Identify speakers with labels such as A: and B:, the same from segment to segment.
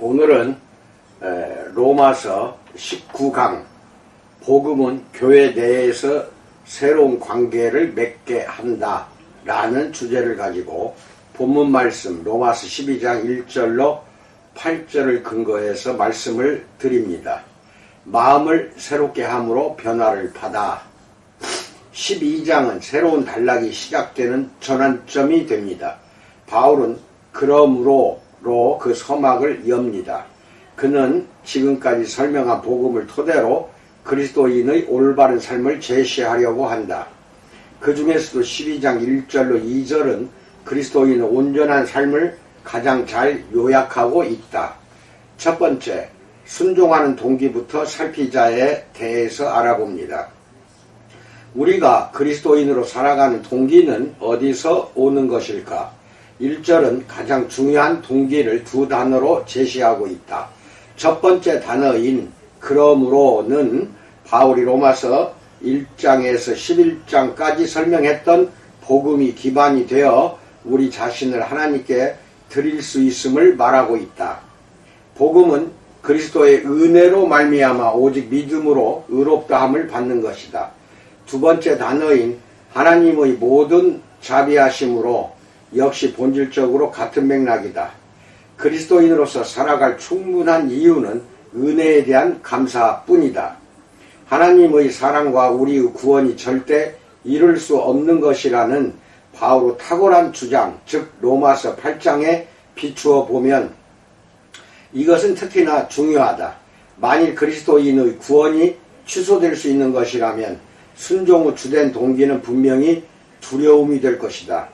A: 오늘은 로마서 19강 복음은 교회 내에서 새로운 관계를 맺게 한다 라는 주제를 가지고 본문 말씀 로마서 12장 1절로 8절을 근거해서 말씀을 드립니다. 마음을 새롭게 함으로 변화를 받아. 12장은 새로운 단락이 시작되는 전환점이 됩니다. 바울은 그러므로로 그 서막을 엽니다. 그는 지금까지 설명한 복음을 토대로 그리스도인의 올바른 삶을 제시하려고 한다. 그 중에서도 12장 1절로 2절은 그리스도인의 온전한 삶을 가장 잘 요약하고 있다. 첫 번째, 순종하는 동기부터 살피자에 대해서 알아봅니다. 우리가 그리스도인으로 살아가는 동기는 어디서 오는 것일까? 1절은 가장 중요한 동기를 두 단어로 제시하고 있다. 첫 번째 단어인 그러므로는 바울이 로마서 1장에서 11장까지 설명했던 복음이 기반이 되어 우리 자신을 하나님께 드릴 수 있음을 말하고 있다. 복음은 그리스도의 은혜로 말미암아 오직 믿음으로 의롭다함을 받는 것이다. 두 번째 단어인 하나님의 모든 자비하심으로 역시 본질적으로 같은 맥락이다. 그리스도인으로서 살아갈 충분한 이유는 은혜에 대한 감사뿐이다. 하나님의 사랑과 우리의 구원이 절대 이룰 수 없는 것이라는 바울의 탁월한 주장, 즉 로마서 8장에 비추어 보면 이것은 특히나 중요하다. 만일 그리스도인의 구원이 취소될 수 있는 것이라면 순종의 주된 동기는 분명히 두려움이 될 것이다.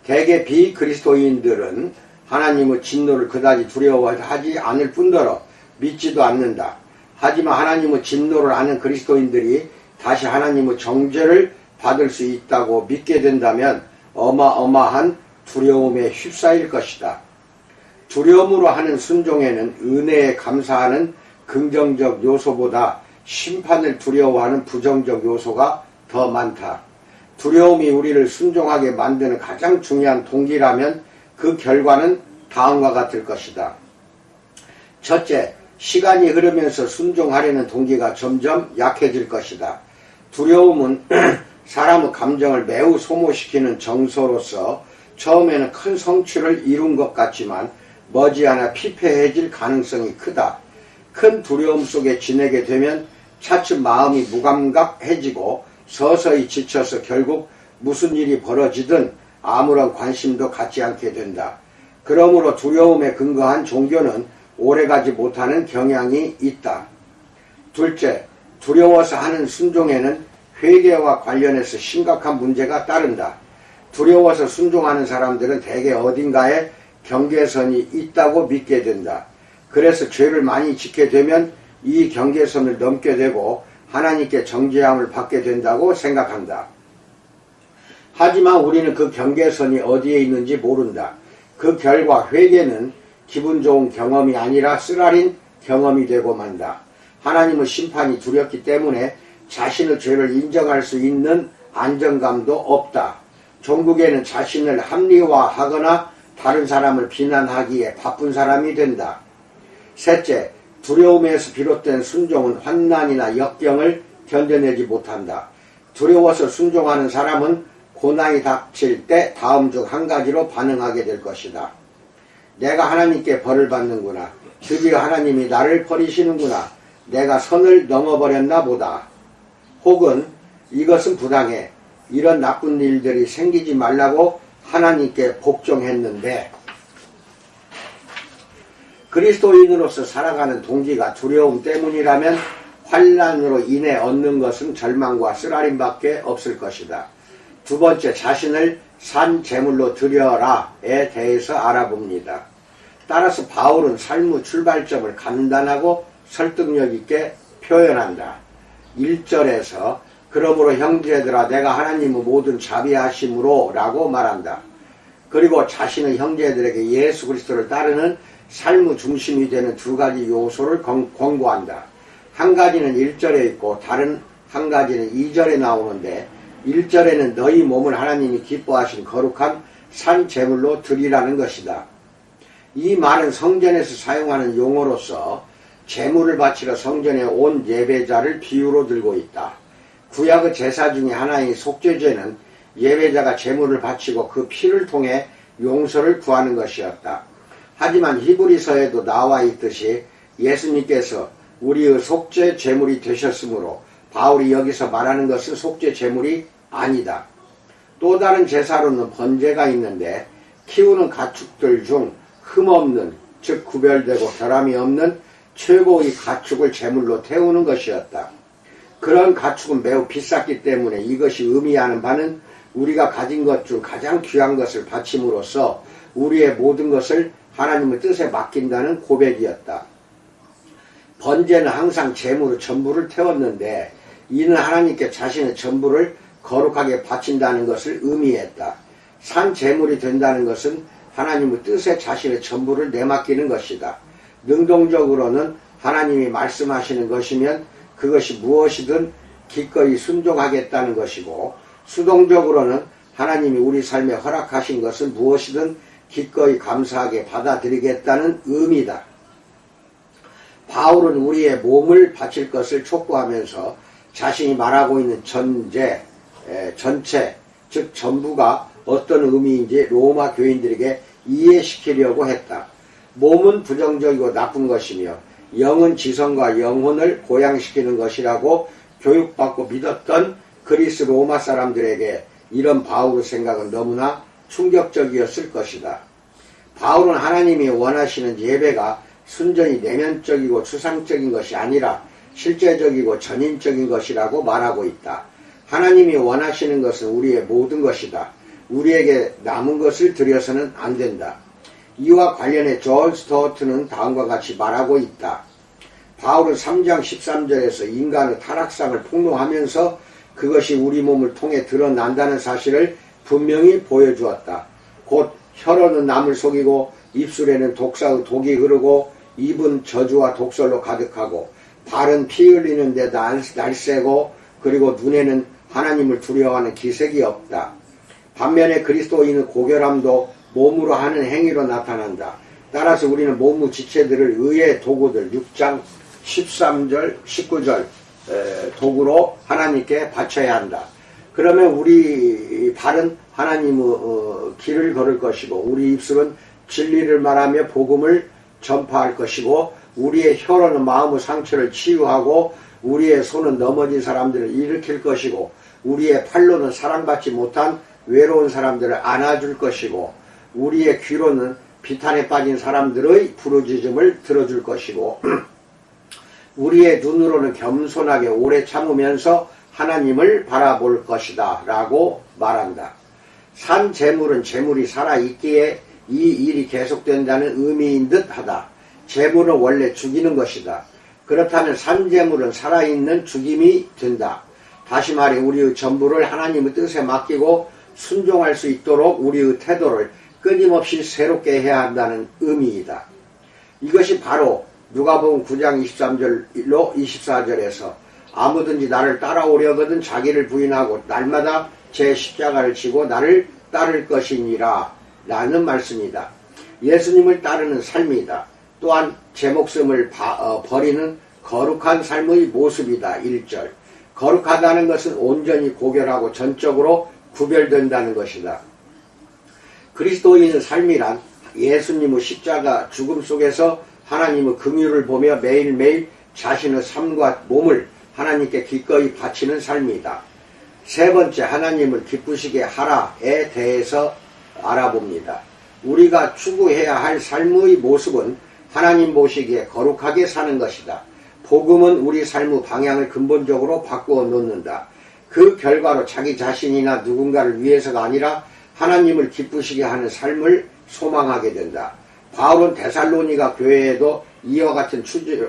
A: 대개 비그리스도인들은 하나님의 진노를 그다지 두려워하지 않을 뿐더러 믿지도 않는다. 하지만 하나님의 진노를 아는 그리스도인들이 다시 하나님의 정죄를 받을 수 있다고 믿게 된다면 어마어마한 두려움에 휩싸일 것이다. 두려움으로 하는 순종에는 은혜에 감사하는 긍정적 요소보다 심판을 두려워하는 부정적 요소가 더 많다. 두려움이 우리를 순종하게 만드는 가장 중요한 동기라면 그 결과는 다음과 같을 것이다. 첫째, 시간이 흐르면서 순종하려는 동기가 점점 약해질 것이다. 두려움은 사람의 감정을 매우 소모시키는 정서로서 처음에는 큰 성취를 이룬 것 같지만 머지않아 피폐해질 가능성이 크다. 큰 두려움 속에 지내게 되면 차츰 마음이 무감각해지고 서서히 지쳐서 결국 무슨 일이 벌어지든 아무런 관심도 갖지 않게 된다. 그러므로 두려움에 근거한 종교는 오래가지 못하는 경향이 있다. 둘째, 두려워서 하는 순종에는 회개와 관련해서 심각한 문제가 따른다. 두려워서 순종하는 사람들은 대개 어딘가에 경계선이 있다고 믿게 된다. 그래서 죄를 많이 짓게 되면 이 경계선을 넘게 되고 하나님께 정죄함을 받게 된다고 생각한다. 하지만 우리는 그 경계선이 어디에 있는지 모른다. 그 결과 회개는 기분 좋은 경험이 아니라 쓰라린 경험이 되고 만다. 하나님의 심판이 두렵기 때문에 자신의 죄를 인정할 수 있는 안정감도 없다. 종국에는 자신을 합리화하거나 다른 사람을 비난하기에 바쁜 사람이 된다. 셋째, 두려움에서 비롯된 순종은 환난이나 역경을 견뎌내지 못한다. 두려워서 순종하는 사람은 고난이 닥칠 때 다음 중 한 가지로 반응하게 될 것이다. 내가 하나님께 벌을 받는구나. 드디어 하나님이 나를 버리시는구나. 내가 선을 넘어버렸나 보다. 혹은 이것은 부당해. 이런 나쁜 일들이 생기지 말라고 하나님께 복종했는데. 그리스도인으로서 살아가는 동기가 두려움 때문이라면 환난으로 인해 얻는 것은 절망과 쓰라림밖에 없을 것이다. 두 번째, 자신을 산 제물로 드려라에 대해서 알아봅니다. 따라서 바울은 삶의 출발점을 간단하고 설득력 있게 표현한다. 1절에서 그러므로 형제들아 내가 하나님의 모든 자비하심으로 라고 말한다. 그리고 자신의 형제들에게 예수 그리스도를 따르는 삶의 중심이 되는 두 가지 요소를 권고한다. 한 가지는 1절에 있고 다른 한 가지는 2절에 나오는데 1절에는 너희 몸을 하나님이 기뻐하신 거룩한 산 제물로 드리라는 것이다. 이 말은 성전에서 사용하는 용어로서 제물을 바치러 성전에 온 예배자를 비유로 들고 있다. 구약의 제사 중에 하나인 속죄제는 예배자가 제물을 바치고 그 피를 통해 용서를 구하는 것이었다. 하지만 히브리서에도 나와 있듯이 예수님께서 우리의 속죄 제물이 되셨으므로 바울이 여기서 말하는 것은 속죄 제물이 아니다. 또 다른 제사로는 번제가 있는데 키우는 가축들 중 흠없는, 즉 구별되고 결함이 없는 최고의 가축을 제물로 태우는 것이었다. 그런 가축은 매우 비쌌기 때문에 이것이 의미하는 바는 우리가 가진 것 중 가장 귀한 것을 바침으로써 우리의 모든 것을 하나님의 뜻에 맡긴다는 고백이었다. 번제는 항상 제물의 전부를 태웠는데 이는 하나님께 자신의 전부를 거룩하게 바친다는 것을 의미했다. 산 제물이 된다는 것은 하나님의 뜻에 자신의 전부를 내맡기는 것이다. 능동적으로는 하나님이 말씀하시는 것이면 그것이 무엇이든 기꺼이 순종하겠다는 것이고, 수동적으로는 하나님이 우리 삶에 허락하신 것은 무엇이든 기꺼이 감사하게 받아들이겠다는 의미다. 바울은 우리의 몸을 바칠 것을 촉구하면서 자신이 말하고 있는 전체, 즉 전부가 어떤 의미인지 로마 교인들에게 이해시키려고 했다. 몸은 부정적이고 나쁜 것이며 영은 지성과 영혼을 보양시키는 것이라고 교육받고 믿었던 그리스 로마 사람들에게 이런 바울의 생각은 너무나 충격적이었을 것이다. 바울은 하나님이 원하시는 예배가 순전히 내면적이고 추상적인 것이 아니라 실제적이고 전인적인 것이라고 말하고 있다. 하나님이 원하시는 것은 우리의 모든 것이다. 우리에게 남은 것을 드려서는 안 된다. 이와 관련해 존 스토어트는 다음과 같이 말하고 있다. 바울은 3장 13절에서 인간의 타락상을 폭로하면서 그것이 우리 몸을 통해 드러난다는 사실을 분명히 보여주었다. 곧 혀로는 남을 속이고 입술에는 독사의 독이 흐르고 입은 저주와 독설로 가득하고 발은 피 흘리는 데다 날쌔고 그리고 눈에는 하나님을 두려워하는 기색이 없다. 반면에 그리스도인의 고결함도 몸으로 하는 행위로 나타난다. 따라서 우리는 몸의 지체들을 의의 도구들 6장 13절 19절 도구로 하나님께 바쳐야 한다. 그러면 우리 발은 하나님의 길을 걸을 것이고 우리 입술은 진리를 말하며 복음을 전파할 것이고 우리의 혀로는 마음의 상처를 치유하고 우리의 손은 넘어진 사람들을 일으킬 것이고 우리의 팔로는 사랑받지 못한 외로운 사람들을 안아줄 것이고 우리의 귀로는 비탄에 빠진 사람들의 부르짖음을 들어줄 것이고 우리의 눈으로는 겸손하게 오래 참으면서 하나님을 바라볼 것이다 라고 말한다. 산 제물은 제물이 살아있기에 이 일이 계속된다는 의미인 듯 하다. 제물은 원래 죽이는 것이다. 그렇다면 산 제물은 살아있는 죽임이 된다. 다시 말해 우리의 전부를 하나님의 뜻에 맡기고 순종할 수 있도록 우리의 태도를 끊임없이 새롭게 해야 한다는 의미이다. 이것이 바로 누가복음 9장 23절로 24절에서 아무든지 나를 따라오려거든 자기를 부인하고 날마다 제 십자가를 지고 나를 따를 것이니라 라는 말씀이다. 예수님을 따르는 삶이다. 또한 제 목숨을 버리는 거룩한 삶의 모습이다. 1절. 거룩하다는 것은 온전히 고결하고 전적으로 구별된다는 것이다. 그리스도인의 삶이란 예수님의 십자가 죽음 속에서 하나님의 긍휼을 보며 매일매일 자신의 삶과 몸을 하나님께 기꺼이 바치는 삶이다. 세 번째, 하나님을 기쁘시게 하라에 대해서 알아봅니다. 우리가 추구해야 할 삶의 모습은 하나님 보시기에 거룩하게 사는 것이다. 복음은 우리 삶의 방향을 근본적으로 바꾸어 놓는다. 그 결과로 자기 자신이나 누군가를 위해서가 아니라 하나님을 기쁘시게 하는 삶을 소망하게 된다. 바울은 데살로니가 교회에도 이와 같은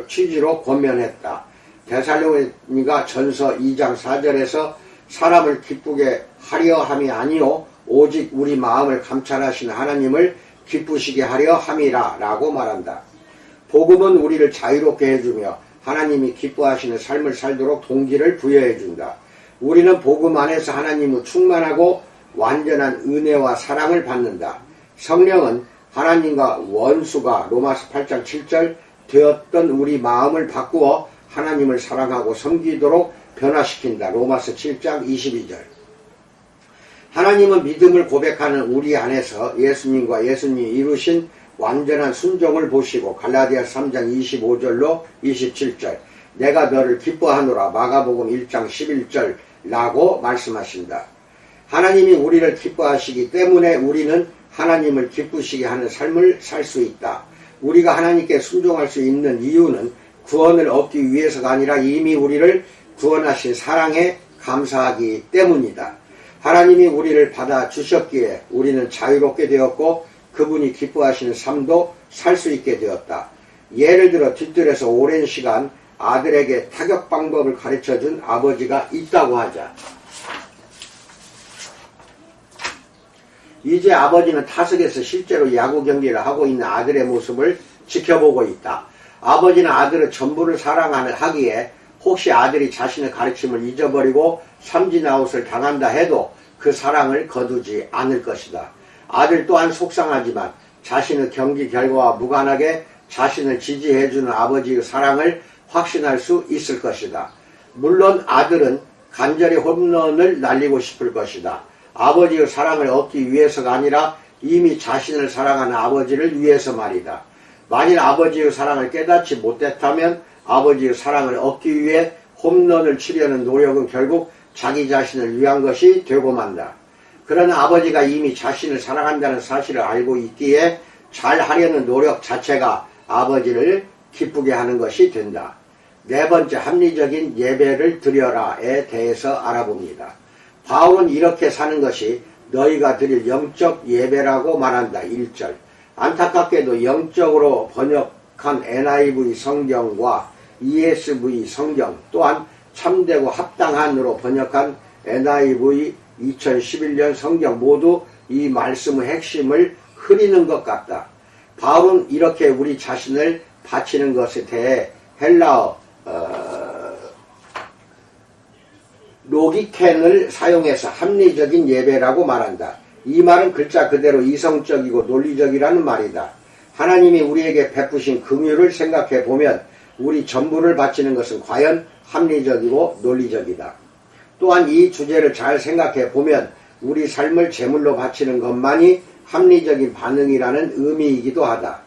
A: 취지로 권면했다. 데살로니가 전서 2장 4절에서 사람을 기쁘게 하려 함이 아니요 오직 우리 마음을 감찰하시는 하나님을 기쁘시게 하려 함이라 라고 말한다. 복음은 우리를 자유롭게 해주며 하나님이 기뻐하시는 삶을 살도록 동기를 부여해준다. 우리는 복음 안에서 하나님의 충만하고 완전한 은혜와 사랑을 받는다. 성령은 하나님과 원수가 로마서 8장 7절 되었던 우리 마음을 바꾸어 하나님을 사랑하고 섬기도록 변화시킨다. 로마서 7장 22절. 하나님은 믿음을 고백하는 우리 안에서 예수님과 예수님이 이루신 완전한 순종을 보시고 갈라디아서 3장 25절로 27절 내가 너를 기뻐하노라 마가복음 1장 11절라고 말씀하신다. 하나님이 우리를 기뻐하시기 때문에 우리는 하나님을 기쁘시게 하는 삶을 살 수 있다. 우리가 하나님께 순종할 수 있는 이유는 구원을 얻기 위해서가 아니라 이미 우리를 구원하신 사랑에 감사하기 때문이다. 하나님이 우리를 받아주셨기에 우리는 자유롭게 되었고 그분이 기뻐하시는 삶도 살 수 있게 되었다. 예를 들어 뒷뜰에서 오랜 시간 아들에게 타격 방법을 가르쳐준 아버지가 있다고 하자. 이제 아버지는 타석에서 실제로 야구 경기를 하고 있는 아들의 모습을 지켜보고 있다. 아버지는 아들의 전부를 사랑하기에 혹시 아들이 자신의 가르침을 잊어버리고 삼진아웃을 당한다 해도 그 사랑을 거두지 않을 것이다. 아들 또한 속상하지만 자신의 경기 결과와 무관하게 자신을 지지해주는 아버지의 사랑을 확신할 수 있을 것이다. 물론 아들은 간절히 홈런을 날리고 싶을 것이다. 아버지의 사랑을 얻기 위해서가 아니라 이미 자신을 사랑하는 아버지를 위해서 말이다. 만일 아버지의 사랑을 깨닫지 못했다면 아버지의 사랑을 얻기 위해 홈런을 치려는 노력은 결국 자기 자신을 위한 것이 되고 만다. 그러나 아버지가 이미 자신을 사랑한다는 사실을 알고 있기에 잘하려는 노력 자체가 아버지를 기쁘게 하는 것이 된다. 네 번째, 합리적인 예배를 드려라에 대해서 알아봅니다. 바울은 이렇게 사는 것이 너희가 드릴 영적 예배라고 말한다. 1절. 안타깝게도 영적으로 번역한 NIV 성경과 ESV 성경 또한 참되고 합당한으로 번역한 NIV 2011년 성경 모두 이 말씀의 핵심을 흐리는 것 같다. 바울은 이렇게 우리 자신을 바치는 것에 대해 헬라어 로기켄을 사용해서 합리적인 예배라고 말한다. 이 말은 글자 그대로 이성적이고 논리적이라는 말이다. 하나님이 우리에게 베푸신 긍휼을 생각해 보면 우리 전부를 바치는 것은 과연 합리적이고 논리적이다. 또한 이 주제를 잘 생각해 보면 우리 삶을 제물로 바치는 것만이 합리적인 반응이라는 의미이기도 하다.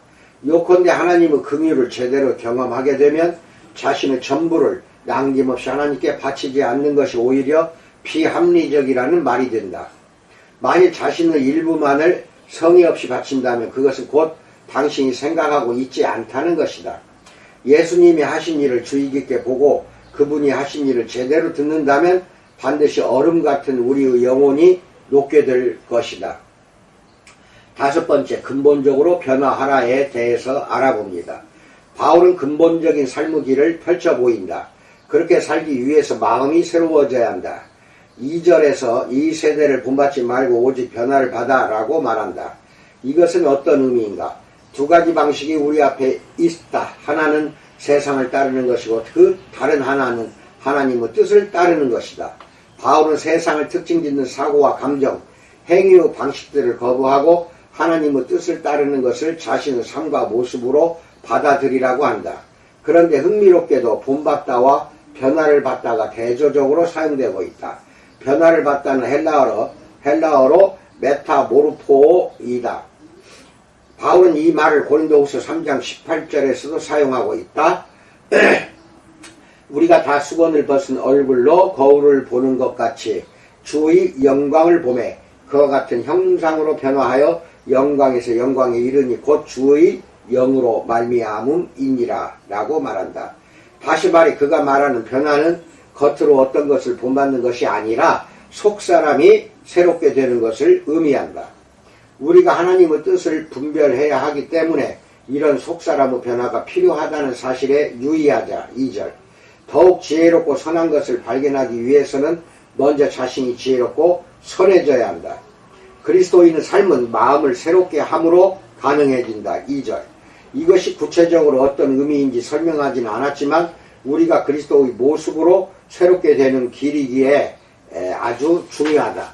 A: 요컨대 하나님의 긍휼을 제대로 경험하게 되면 자신의 전부를 남김없이 하나님께 바치지 않는 것이 오히려 비합리적이라는 말이 된다. 만일 자신의 일부만을 성의 없이 바친다면 그것은 곧 당신이 생각하고 있지 않다는 것이다. 예수님이 하신 일을 주의 깊게 보고 그분이 하신 일을 제대로 듣는다면 반드시 얼음 같은 우리의 영혼이 녹게 될 것이다. 다섯 번째, 근본적으로 변화하라에 대해서 알아봅니다. 바울은 근본적인 삶의 길을 펼쳐 보인다. 그렇게 살기 위해서 마음이 새로워져야 한다. 2절에서 이 세대를 본받지 말고 오직 변화를 받아 라고 말한다. 이것은 어떤 의미인가? 두 가지 방식이 우리 앞에 있다. 하나는 세상을 따르는 것이고 그 다른 하나는 하나님의 뜻을 따르는 것이다. 바울은 세상을 특징짓는 사고와 감정, 행위의 방식들을 거부하고 하나님의 뜻을 따르는 것을 자신의 삶과 모습으로 받아들이라고 한다. 그런데 흥미롭게도 본받다와 변화를 받다가 대조적으로 사용되고 있다. 변화를 받다는 헬라어로 메타모르포이다. 바울은 이 말을 고린도후서 3장 18절에서도 사용하고 있다. 우리가 다 수건을 벗은 얼굴로 거울을 보는 것 같이 주의 영광을 보매 그와 같은 형상으로 변화하여 영광에서 영광에 이르니 곧 주의 영으로 말미암음이니라 라고 말한다. 다시 말해 그가 말하는 변화는 겉으로 어떤 것을 본받는 것이 아니라 속사람이 새롭게 되는 것을 의미한다. 우리가 하나님의 뜻을 분별해야 하기 때문에 이런 속사람의 변화가 필요하다는 사실에 유의하자. 2절. 더욱 지혜롭고 선한 것을 발견하기 위해서는 먼저 자신이 지혜롭고 선해져야 한다. 그리스도인의 삶은 마음을 새롭게 함으로 가능해진다. 2절. 이것이 구체적으로 어떤 의미인지 설명하지는 않았지만 우리가 그리스도의 모습으로 새롭게 되는 길이기에 아주 중요하다.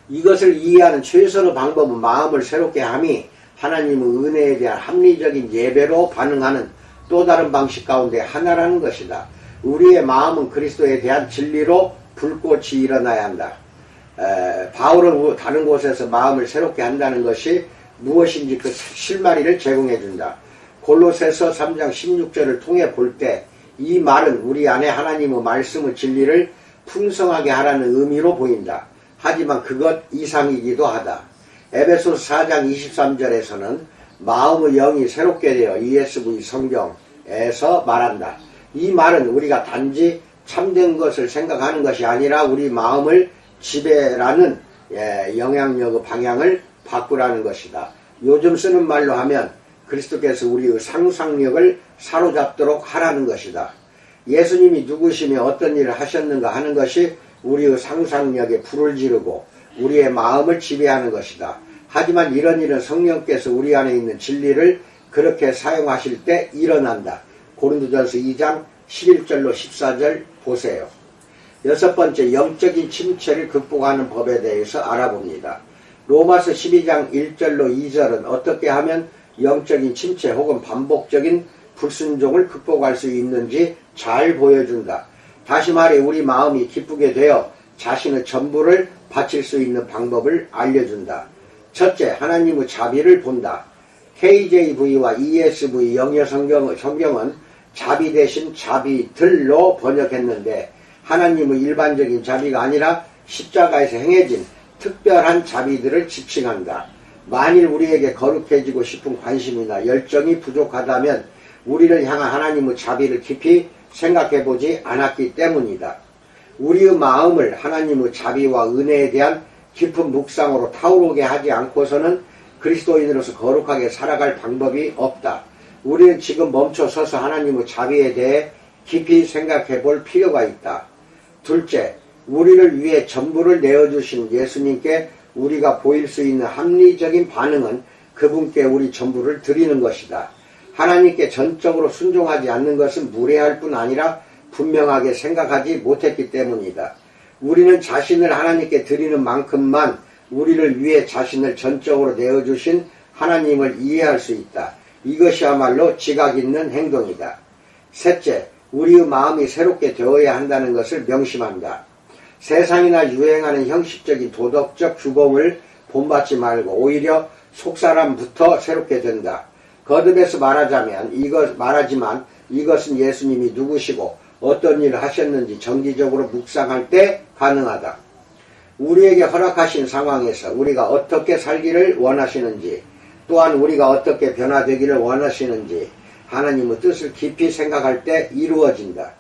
A: 이것을 이해하는 최선의 방법은 마음을 새롭게 함이 하나님의 은혜에 대한 합리적인 예배로 반응하는 또 다른 방식 가운데 하나라는 것이다. 우리의 마음은 그리스도에 대한 진리로 불꽃이 일어나야 한다. 바울은 다른 곳에서 마음을 새롭게 한다는 것이 무엇인지 그 실마리를 제공해 준다. 골로새서 3장 16절을 통해 볼 때 이 말은 우리 안에 하나님의 말씀의 진리를 풍성하게 하라는 의미로 보인다. 하지만 그것 이상이기도 하다. 에베소서 4장 23절에서는 마음의 영이 새롭게 되어 ESV 성경에서 말한다. 이 말은 우리가 단지 참된 것을 생각하는 것이 아니라 우리 마음을 지배라는 영향력의 방향을 바꾸라는 것이다. 요즘 쓰는 말로 하면 그리스도께서 우리의 상상력을 사로잡도록 하라는 것이다. 예수님이 누구시며 어떤 일을 하셨는가 하는 것이 우리의 상상력에 불을 지르고 우리의 마음을 지배하는 것이다. 하지만 이런 일은 성령께서 우리 안에 있는 진리를 그렇게 사용하실 때 일어난다. 고린도전서 2장 11절로 14절 보세요. 여섯 번째, 영적인 침체를 극복하는 법에 대해서 알아봅니다. 로마서 12장 1절로 2절은 어떻게 하면 영적인 침체 혹은 반복적인 불순종을 극복할 수 있는지 잘 보여준다. 다시 말해 우리 마음이 기쁘게 되어 자신의 전부를 바칠 수 있는 방법을 알려준다. 첫째, 하나님의 자비를 본다. KJV와 ESV 영어 성경은 자비 대신 자비들로 번역했는데 하나님의 일반적인 자비가 아니라 십자가에서 행해진 특별한 자비들을 지칭한다. 만일 우리에게 거룩해지고 싶은 관심이나 열정이 부족하다면 우리를 향한 하나님의 자비를 깊이 생각해보지 않았기 때문이다. 우리의 마음을 하나님의 자비와 은혜에 대한 깊은 묵상으로 타오르게 하지 않고서는 그리스도인으로서 거룩하게 살아갈 방법이 없다. 우리는 지금 멈춰서서 하나님의 자비에 대해 깊이 생각해 볼 필요가 있다. 둘째, 우리를 위해 전부를 내어주신 예수님께 우리가 보일 수 있는 합리적인 반응은 그분께 우리 전부를 드리는 것이다. 하나님께 전적으로 순종하지 않는 것은 무례할 뿐 아니라 분명하게 생각하지 못했기 때문이다. 우리는 자신을 하나님께 드리는 만큼만 우리를 위해 자신을 전적으로 내어주신 하나님을 이해할 수 있다. 이것이야말로 지각 있는 행동이다. 셋째, 우리의 마음이 새롭게 되어야 한다는 것을 명심한다. 세상이나 유행하는 형식적인 도덕적 규범을 본받지 말고 오히려 속사람부터 새롭게 된다. 거듭해서 말하지만 이것은 예수님이 누구시고 어떤 일을 하셨는지 정기적으로 묵상할 때 가능하다. 우리에게 허락하신 상황에서 우리가 어떻게 살기를 원하시는지, 또한 우리가 어떻게 변화되기를 원하시는지 하나님의 뜻을 깊이 생각할 때 이루어진다.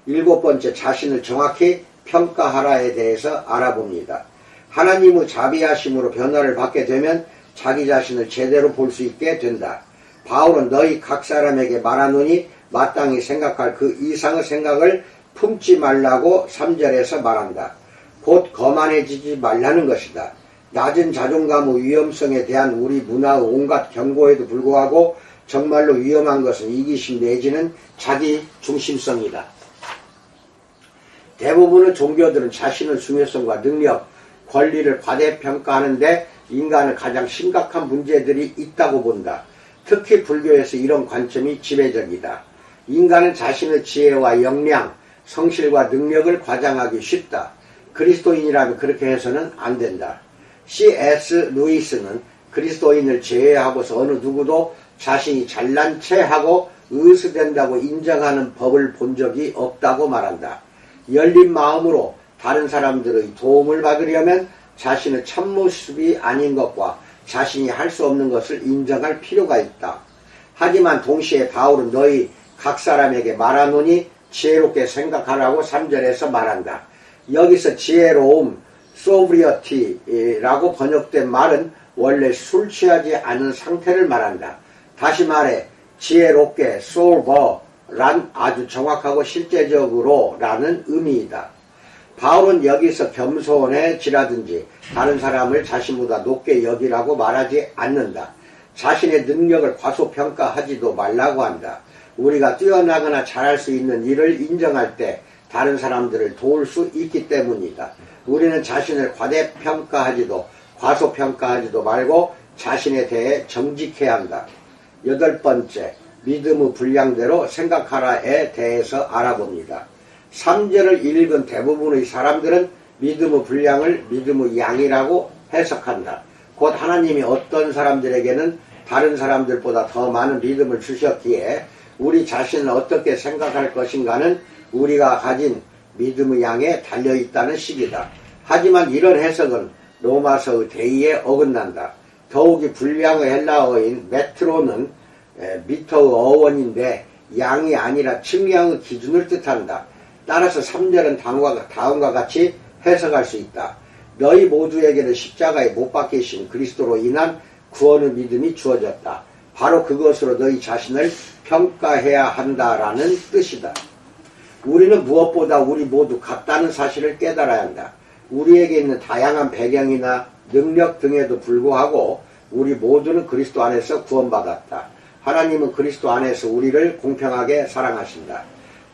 A: 일곱 번째, 자신을 정확히 평가하라에 대해서 알아봅니다. 하나님의 자비하심으로 변화를 받게 되면 자기 자신을 제대로 볼 수 있게 된다. 바울은 너희 각 사람에게 말하노니 마땅히 생각할 그 이상의 생각을 품지 말라고 3절에서 말한다. 곧 거만해지지 말라는 것이다. 낮은 자존감의 위험성에 대한 우리 문화의 온갖 경고에도 불구하고 정말로 위험한 것은 이기심 내지는 자기 중심성이다. 대부분의 종교들은 자신의 중요성과 능력, 권리를 과대평가하는데 인간은 가장 심각한 문제들이 있다고 본다. 특히 불교에서 이런 관점이 지배적이다. 인간은 자신의 지혜와 역량, 성실과 능력을 과장하기 쉽다. 그리스도인이라면 그렇게 해서는 안 된다. C.S. 루이스는 그리스도인을 제외하고서 어느 누구도 자신이 잘난 체 하고 의수된다고 인정하는 법을 본 적이 없다고 말한다. 열린 마음으로 다른 사람들의 도움을 받으려면 자신의 참모습이 아닌 것과 자신이 할 수 없는 것을 인정할 필요가 있다. 하지만 동시에 바울은 너희 각 사람에게 말하노니 지혜롭게 생각하라고 3절에서 말한다. 여기서 지혜로움, sobriety라고 번역된 말은 원래 술 취하지 않은 상태를 말한다. 다시 말해 지혜롭게 sober란 아주 정확하고 실제적으로 라는 의미이다. 바울은 여기서 겸손해지라든지 다른 사람을 자신보다 높게 여기라고 말하지 않는다. 자신의 능력을 과소평가하지도 말라고 한다. 우리가 뛰어나거나 잘할 수 있는 일을 인정할 때 다른 사람들을 도울 수 있기 때문이다. 우리는 자신을 과소평가하지도 말고 자신에 대해 정직해야 한다. 8번째, 믿음의 분량대로 생각하라에 대해서 알아봅니다. 3절을 읽은 대부분의 사람들은 믿음의 분량을 믿음의 양이라고 해석한다. 곧 하나님이 어떤 사람들에게는 다른 사람들보다 더 많은 믿음을 주셨기에 우리 자신을 어떻게 생각할 것인가는 우리가 가진 믿음의 양에 달려있다는 식이다. 하지만 이런 해석은 로마서의 대의에 어긋난다. 더욱이 분량의 헬라어인 메트로는 미터의 어원인데 양이 아니라 측량의 기준을 뜻한다. 따라서 3절은 다음과 같이 해석할 수 있다. 너희 모두에게는 십자가에 못 박히신 그리스도로 인한 구원의 믿음이 주어졌다. 바로 그것으로 너희 자신을 평가해야 한다라는 뜻이다. 우리는 무엇보다 우리 모두 같다는 사실을 깨달아야 한다. 우리에게 있는 다양한 배경이나 능력 등에도 불구하고 우리 모두는 그리스도 안에서 구원받았다. 하나님은 그리스도 안에서 우리를 공평하게 사랑하신다.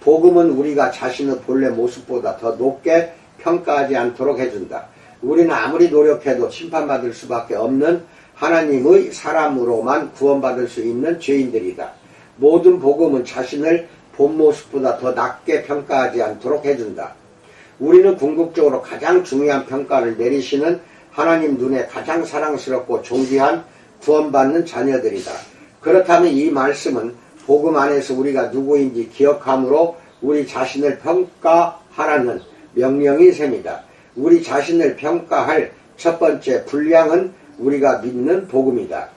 A: 복음은 우리가 자신의 본래 모습보다 더 높게 평가하지 않도록 해준다. 우리는 아무리 노력해도 심판받을 수밖에 없는 하나님의 사람으로만 구원받을 수 있는 죄인들이다. 모든 복음은 자신을 본 모습보다 더 낮게 평가하지 않도록 해준다. 우리는 궁극적으로 가장 중요한 평가를 내리시는 하나님 눈에 가장 사랑스럽고 존귀한 구원받는 자녀들이다. 그렇다면 이 말씀은 복음 안에서 우리가 누구인지 기억함으로 우리 자신을 평가하라는 명령인 셈이다. 우리 자신을 평가할 첫 번째 분량은 우리가 믿는 복음이다.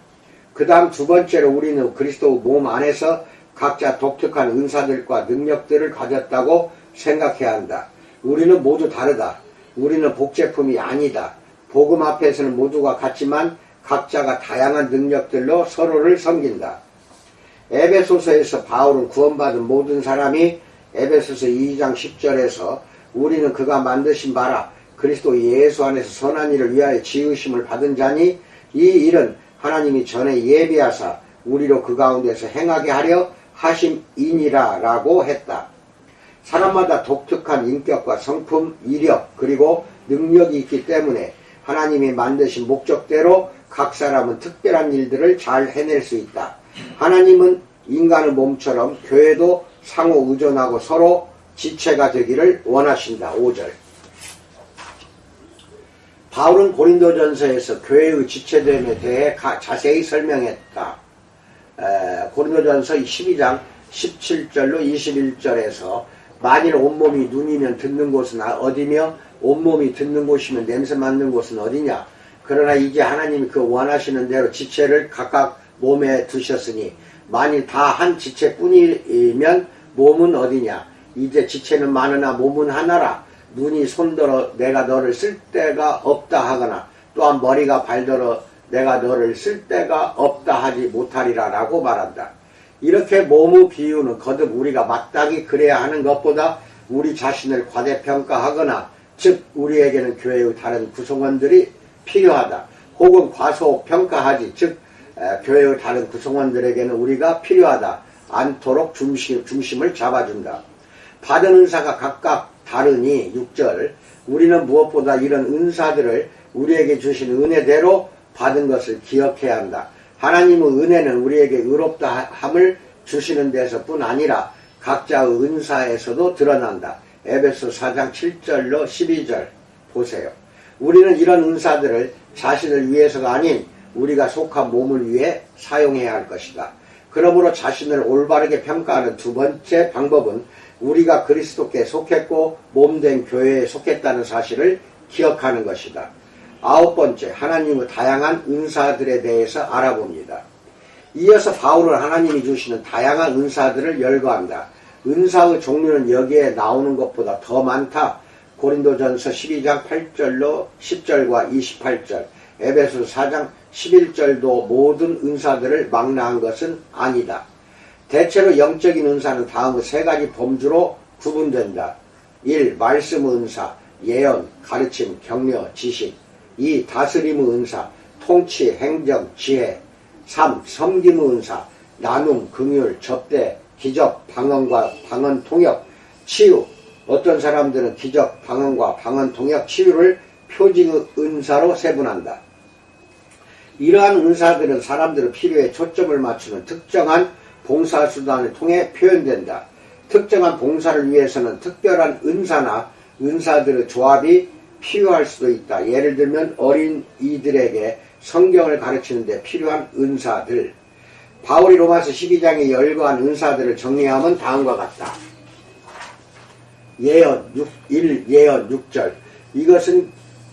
A: 그 다음 두 번째로 우리는 그리스도 몸 안에서 각자 독특한 은사들과 능력들을 가졌다고 생각해야 한다. 우리는 모두 다르다. 우리는 복제품이 아니다. 복음 앞에서는 모두가 같지만 각자가 다양한 능력들로 서로를 섬긴다. 에베소서에서 바울은 구원받은 모든 사람이 에베소서 2장 10절에서 우리는 그가 만드신 바라 그리스도 예수 안에서 선한 일을 위하여 지으심을 받은 자니 이 일은 하나님이 전에 예비하사 우리로 그 가운데서 행하게 하려 하심이니라 라고 했다. 사람마다 독특한 인격과 성품, 이력 그리고 능력이 있기 때문에 하나님이 만드신 목적대로 각 사람은 특별한 일들을 잘 해낼 수 있다. 하나님은 인간의 몸처럼 교회도 상호 의존하고 서로 지체가 되기를 원하신다. 5절. 바울은 고린도전서에서 교회의 지체됨에 대해 자세히 설명했다. 고린도전서 12장 17절로 21절에서 만일 온몸이 눈이면 듣는 곳은 어디며 온몸이 듣는 곳이면 냄새 맡는 곳은 어디냐. 그러나 이제 하나님이 그 원하시는 대로 지체를 각각 몸에 두셨으니 만일 다 한 지체뿐이면 몸은 어디냐. 이제 지체는 많으나 몸은 하나라. 눈이 손들어 내가 너를 쓸 데가 없다 하거나 또한 머리가 발들어 내가 너를 쓸 데가 없다 하지 못하리라 라고 말한다. 이렇게 몸의 비유는 거듭 우리가 마땅히 그래야 하는 것보다 우리 자신을 과대평가하거나 즉 우리에게는 교회의 다른 구성원들이 필요하다. 혹은 과소평가하지 즉 교회의 다른 구성원들에게는 우리가 필요하다 않도록 중심을 잡아준다. 받은 은사가 각각 다르니 6절 우리는 무엇보다 이런 은사들을 우리에게 주신 은혜대로 받은 것을 기억해야 한다. 하나님의 은혜는 우리에게 의롭다 함을 주시는 데서뿐 아니라 각자의 은사에서도 드러난다. 에베소 4장 7절로 12절 보세요. 우리는 이런 은사들을 자신을 위해서가 아닌 우리가 속한 몸을 위해 사용해야 할 것이다. 그러므로 자신을 올바르게 평가하는 두 번째 방법은 우리가 그리스도께 속했고 몸된 교회에 속했다는 사실을 기억하는 것이다. 9번째, 하나님의 다양한 은사들에 대해서 알아봅니다. 이어서 바울은 하나님이 주시는 다양한 은사들을 열거한다. 은사의 종류는 여기에 나오는 것보다 더 많다. 고린도전서 12장 8절로 10절과 28절, 에베소 4장 11절도 모든 은사들을 망라한 것은 아니다. 대체로 영적인 은사는 다음의 세 가지 범주로 구분된다. 1. 말씀의 은사, 예언, 가르침, 격려, 지식. 2. 다스림의 은사, 통치, 행정, 지혜. 3. 섬김의 은사, 나눔, 긍휼, 접대, 기적, 방언과 방언 통역, 치유, 어떤 사람들은 기적, 방언과 방언, 통역, 치유를 표지 은사로 세분한다. 이러한 은사들은 사람들의 필요에 초점을 맞추는 특정한 봉사수단을 통해 표현된다. 특정한 봉사를 위해서는 특별한 은사나 은사들의 조합이 필요할 수도 있다. 예를 들면 어린이들에게 성경을 가르치는 데 필요한 은사들. 바울이 로마서 12장에 열거한 은사들을 정리하면 다음과 같다. 예언 6절. 이것은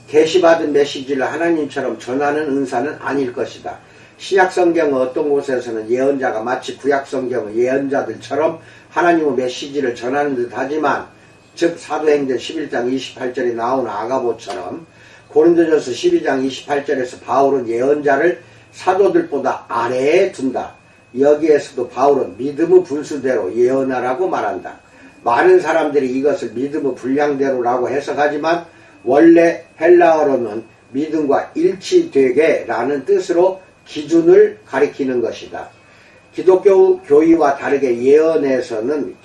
A: 계시받은 메시지를 하나님처럼 전하는 은사는 아닐 것이다. 신약성경의 어떤 곳에서는 예언자가 마치 구약성경의 예언자들처럼 하나님의 메시지를 전하는 듯 하지만, 즉 사도행전 11장 28절에 나온 아가보처럼 고린도전서 12장 28절에서 바울은 예언자를 사도들보다 아래에 둔다. 여기에서도 바울은 믿음의 분수대로 예언하라고 말한다. 많은 사람들이 이것을 믿음의 분량대로라고 해석하지만 원래 헬라어로는 믿음과 일치되게 라는 뜻으로 기준을 가리키는 것이다. 기독교 교의와 다르게 예언해서는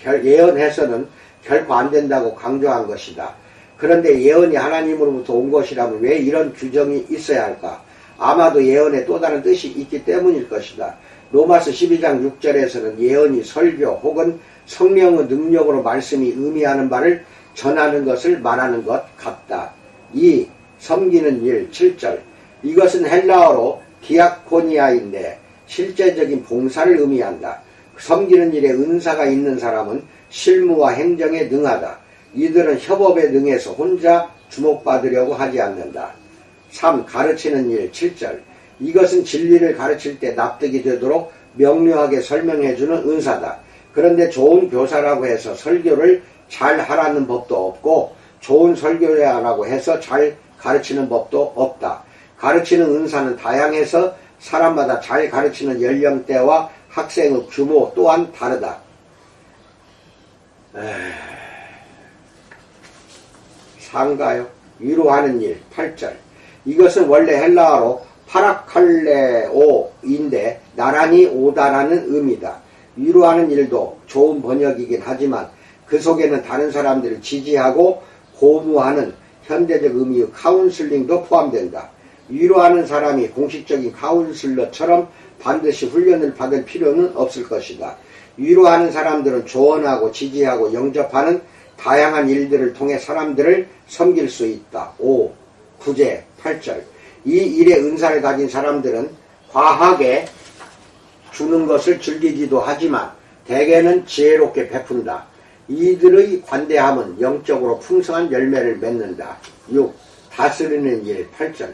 A: 결코 안 된다고 강조한 것이다. 그런데 예언이 하나님으로부터 온 것이라면 왜 이런 규정이 있어야 할까? 아마도 예언에 또 다른 뜻이 있기 때문일 것이다. 로마서 12장 6절에서는 예언이 설교 혹은 성령의 능력으로 말씀이 의미하는 바를 전하는 것을 말하는 것 같다. 2. 섬기는 일 7절. 이것은 헬라어로 디아코니아인데 실제적인 봉사를 의미한다. 섬기는 일에 은사가 있는 사람은 실무와 행정에 능하다. 이들은 협업에 능해서 혼자 주목받으려고 하지 않는다. 3. 가르치는 일 7절. 이것은 진리를 가르칠 때 납득이 되도록 명료하게 설명해주는 은사다. 그런데 좋은 교사라고 해서 설교를 잘 하라는 법도 없고 좋은 설교자라고 해서 잘 가르치는 법도 없다. 가르치는 은사는 다양해서 사람마다 잘 가르치는 연령대와 학생의 규모 또한 다르다. 4인가요? 위로하는 일 8절. 이것은 원래 헬라어로 파라칼레오인데 나란히 오다라는 의미다. 위로하는 일도 좋은 번역이긴 하지만 그 속에는 다른 사람들을 지지하고 고무하는 현대적 의미의 카운슬링도 포함된다. 위로하는 사람이 공식적인 카운슬러처럼 반드시 훈련을 받을 필요는 없을 것이다. 위로하는 사람들은 조언하고 지지하고 영접하는 다양한 일들을 통해 사람들을 섬길 수 있다. 5. 구제 8절. 이 일의 은사를 가진 사람들은 과하게 주는 것을 즐기기도 하지만 대개는 지혜롭게 베푼다. 이들의 관대함은 영적으로 풍성한 열매를 맺는다. 6. 다스리는 일 8절.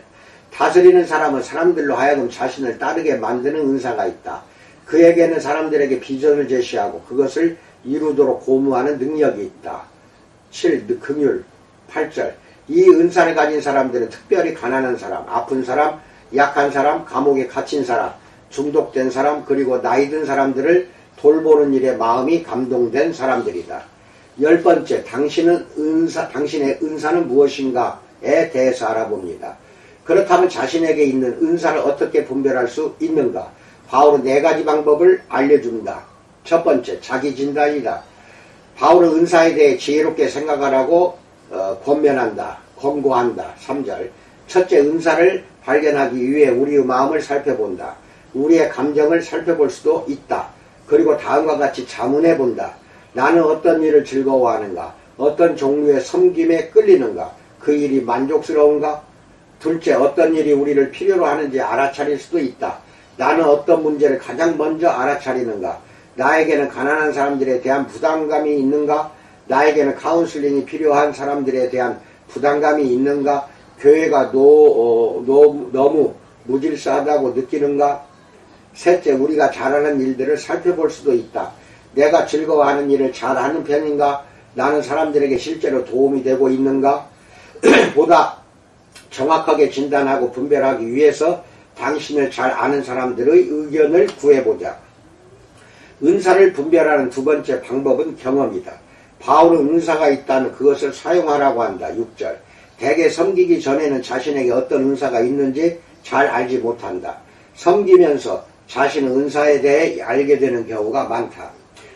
A: 다스리는 사람은 사람들로 하여금 자신을 따르게 만드는 은사가 있다. 그에게는 사람들에게 비전을 제시하고 그것을 이루도록 고무하는 능력이 있다. 7. 긍휼 8절. 이 은사를 가진 사람들은 특별히 가난한 사람, 아픈 사람, 약한 사람, 감옥에 갇힌 사람, 중독된 사람, 그리고 나이 든 사람들을 돌보는 일에 마음이 감동된 사람들이다. 10번째, 당신의 은사는 무엇인가에 대해서 알아봅니다. 그렇다면 자신에게 있는 은사를 어떻게 분별할 수 있는가? 바울은 4가지 방법을 알려줍니다. 첫 번째, 자기 진단이다. 바울은 은사에 대해 지혜롭게 생각하라고 권고한다. 3절. 첫째, 은사를 발견하기 위해 우리의 마음을 살펴본다. 우리의 감정을 살펴볼 수도 있다. 그리고 다음과 같이 자문해 본다. 나는 어떤 일을 즐거워하는가? 어떤 종류의 섬김에 끌리는가? 그 일이 만족스러운가? 둘째, 어떤 일이 우리를 필요로 하는지 알아차릴 수도 있다. 나는 어떤 문제를 가장 먼저 알아차리는가? 나에게는 가난한 사람들에 대한 부담감이 있는가? 나에게는 카운슬링이 필요한 사람들에 대한 부담감이 있는가? 교회가 너무 무질서하다고 느끼는가? 셋째, 우리가 잘하는 일들을 살펴볼 수도 있다. 내가 즐거워하는 일을 잘하는 편인가? 나는 사람들에게 실제로 도움이 되고 있는가? 보다 정확하게 진단하고 분별하기 위해서 당신을 잘 아는 사람들의 의견을 구해보자. 은사를 분별하는 두 번째 방법은 경험이다. 바울은 은사가 있다면 그것을 사용하라고 한다. 6절. 대개 섬기기 전에는 자신에게 어떤 은사가 있는지 잘 알지 못한다. 섬기면서 자신의 은사에 대해 알게 되는 경우가 많다.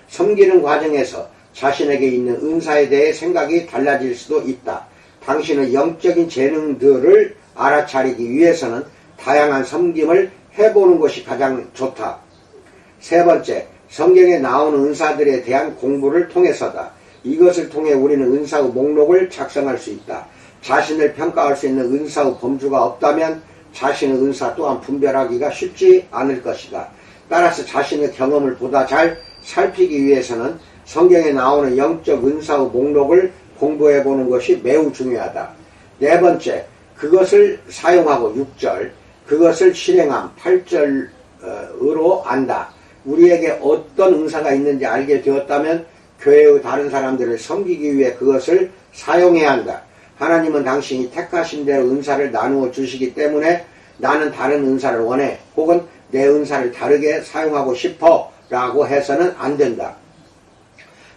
A: 섬기는 과정에서 자신에게 있는 은사에 대해 생각이 달라질 수도 있다. 당신의 영적인 재능들을 알아차리기 위해서는 다양한 섬김을 해보는 것이 가장 좋다. 세 번째, 성경에 나오는 은사들에 대한 공부를 통해서다. 이것을 통해 우리는 은사의 목록을 작성할 수 있다. 자신을 평가할 수 있는 은사의 범주가 없다면 자신의 은사 또한 분별하기가 쉽지 않을 것이다. 따라서 자신의 경험을 보다 잘 살피기 위해서는 성경에 나오는 영적 은사의 목록을 공부해보는 것이 매우 중요하다. 네 번째, 그것을 사용하고 6절, 그것을 실행함 8절으로 안다. 우리에게 어떤 은사가 있는지 알게 되었다면 교회의 다른 사람들을 섬기기 위해 그것을 사용해야 한다. 하나님은 당신이 택하신 대로 은사를 나누어 주시기 때문에 나는 다른 은사를 원해 혹은 내 은사를 다르게 사용하고 싶어 라고 해서는 안 된다.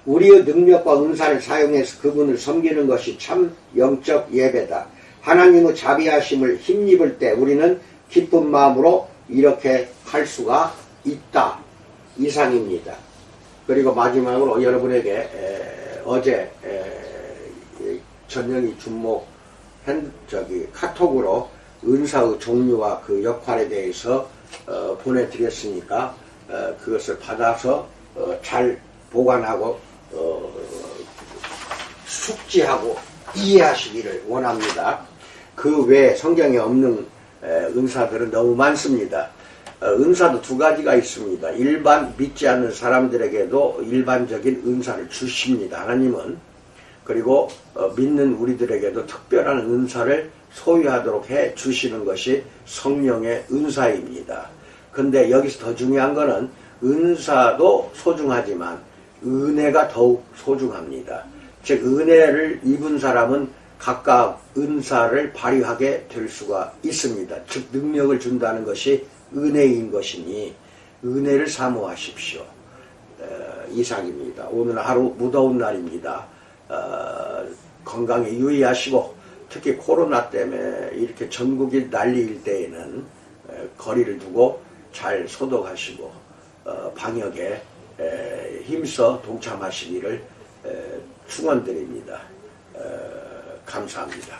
A: 우리의 능력과 은사를 사용해서 그분을 섬기는 것이 참 영적 예배다. 하나님의 자비하심을 힘입을 때 우리는 기쁜 마음으로 이렇게 할 수가 있다. 이상입니다. 그리고 마지막으로 여러분에게 어제 전영희 준목 카톡으로 은사의 종류와 그 역할에 대해서 보내드렸으니까 그것을 받아서 잘 보관하고 숙지하고 이해하시기를 원합니다. 그 외에 성경에 없는 은사들은 너무 많습니다. 은사도 두 가지가 있습니다. 일반 믿지 않는 사람들에게도 일반적인 은사를 주십니다. 하나님은. 그리고 믿는 우리들에게도 특별한 은사를 소유하도록 해 주시는 것이 성령의 은사입니다. 근데 여기서 더 중요한 거는 은사도 소중하지만 은혜가 더욱 소중합니다. 즉 은혜를 입은 사람은 각각 은사를 발휘하게 될 수가 있습니다. 즉 능력을 준다는 것이 은혜인 것이니 은혜를 사모하십시오. 이상입니다. 오늘 하루 무더운 날입니다. 건강에 유의하시고 특히 코로나 때문에 이렇게 전국이 난리일 때에는 거리를 두고 잘 소독하시고 방역에 힘써 동참하시기를 축원드립니다. 감사합니다.